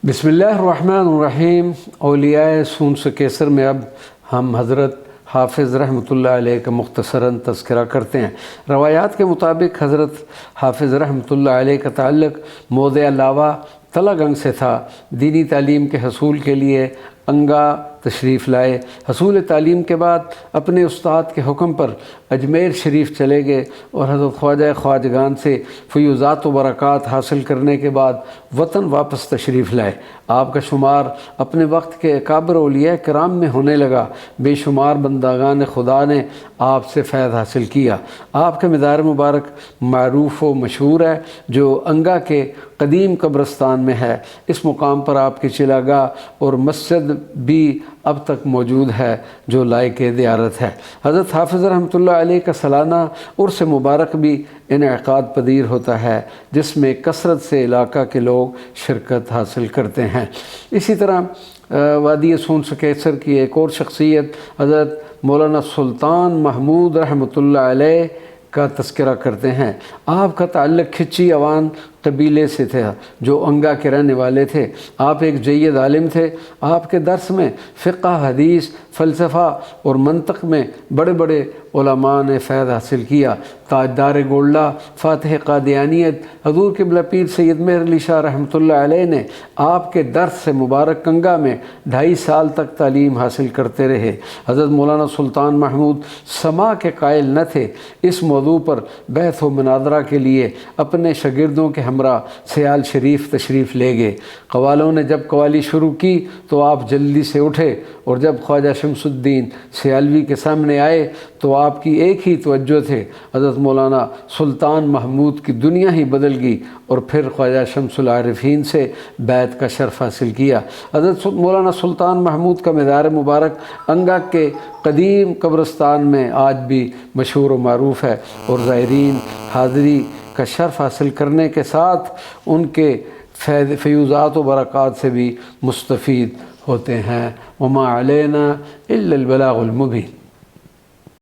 बिस्मिल्लाहिर्रहमानिर्रहीम। औलियाए सूंस केसर में अब हम हज़रत हाफिज़ रहमतुल्लाह अलैह का मुख्तसरन तज़किरा करते हैं। रवायात के मुताबिक हज़रत हाफिज़ रहमतुल्लाह अलैह का ताल्लुक़ मौज़े लावा तलागंग से था। दीनी तालीम के हसूल के लिए अंगा तशरीफ़ लाए। हसूल तालीम के बाद अपने उस्ताद के हुक्म पर अजमेर शरीफ चले गए और हज़रत ख्वाजा ख्वाजगान से फ़यूज़ात व बरक़ात हासिल करने के बाद वतन वापस तशरीफ़ लाए। आपका शुमार अपने वक्त के अकाबर औलिया किराम में होने लगा। बेशुमार बंदागान खुदा ने आपसे फ़ैज़ हासिल किया। आपका मज़ार मुबारक मारूफ़ व मशहूर है जो अंगा के कदीम कब्रस्तान में है। इस मुकाम पर आपकी चिलागाह और मस्जिद भी अब तक मौजूद है जो लायक ज़ियारत है। हज़रत हाफिज़ रहमतुल्लाह अलैह का सालाना उर्स मुबारक भी इनेकाद पदीर होता है जिसमें कसरत से इलाका के लोग शिरकत हासिल करते हैं। इसी तरह वादी सूंस केसर की एक और शख्सियत हज़रत मौलाना सुल्तान महमूद रहमतुल्लाह अलैह का तज़किरा करते हैं। आपका ताल्लुक़ खिच्ची अवान कबीले से थे जो अंगा के रहने वाले थे। आप एक जय्यद आलिम थे। आपके दर्स में फ़िक़्ह, हदीस, फ़लसफ़ा और मंतक़ में बड़े बड़े उलमा ने फ़ैज़ हासिल किया। ताजदार गोल्डा फ़ातिह क़ादियानियत हज़ूर क़िबला पीर सैयद मेहर अली शाह रहमतुल्लाह अलैह ने आपके दर्स से मुबारक अंगा में 2.5 साल तक तालीम हासिल करते रहे। हज़रत मौलाना सुल्तान महमूद समा के कायल न थे। इस मौजू पर बहस व मुनाज़रा के लिए अपने शागिर्दों के हमरा सियाल शरीफ तशरीफ़ ले गए। कवालों ने जब कवाली शुरू की तो आप जल्दी से उठे और जब ख्वाजा शमसुद्दीन सियालवी के सामने आए तो आपकी एक ही तवज्जो थे। हज़रत मौलाना सुल्तान महमूद की दुनिया ही बदल गई और फिर ख्वाजा शमसुल आरिफीन से बैत का शर्फ हासिल किया। हज़रत मौलाना सुल्तान महमूद का मज़ार मुबारक अंगा के कदीम कब्रस्तान में आज भी मशहूर व मारूफ़ है और ज़ायरीन हाज़री का शर्फ हासिल करने के साथ उनके फ़यूज़ात व बरक़ात से भी मुस्तफ़ीद होते हैं। वमा अलैना इल्लल बलागुल मुबीन।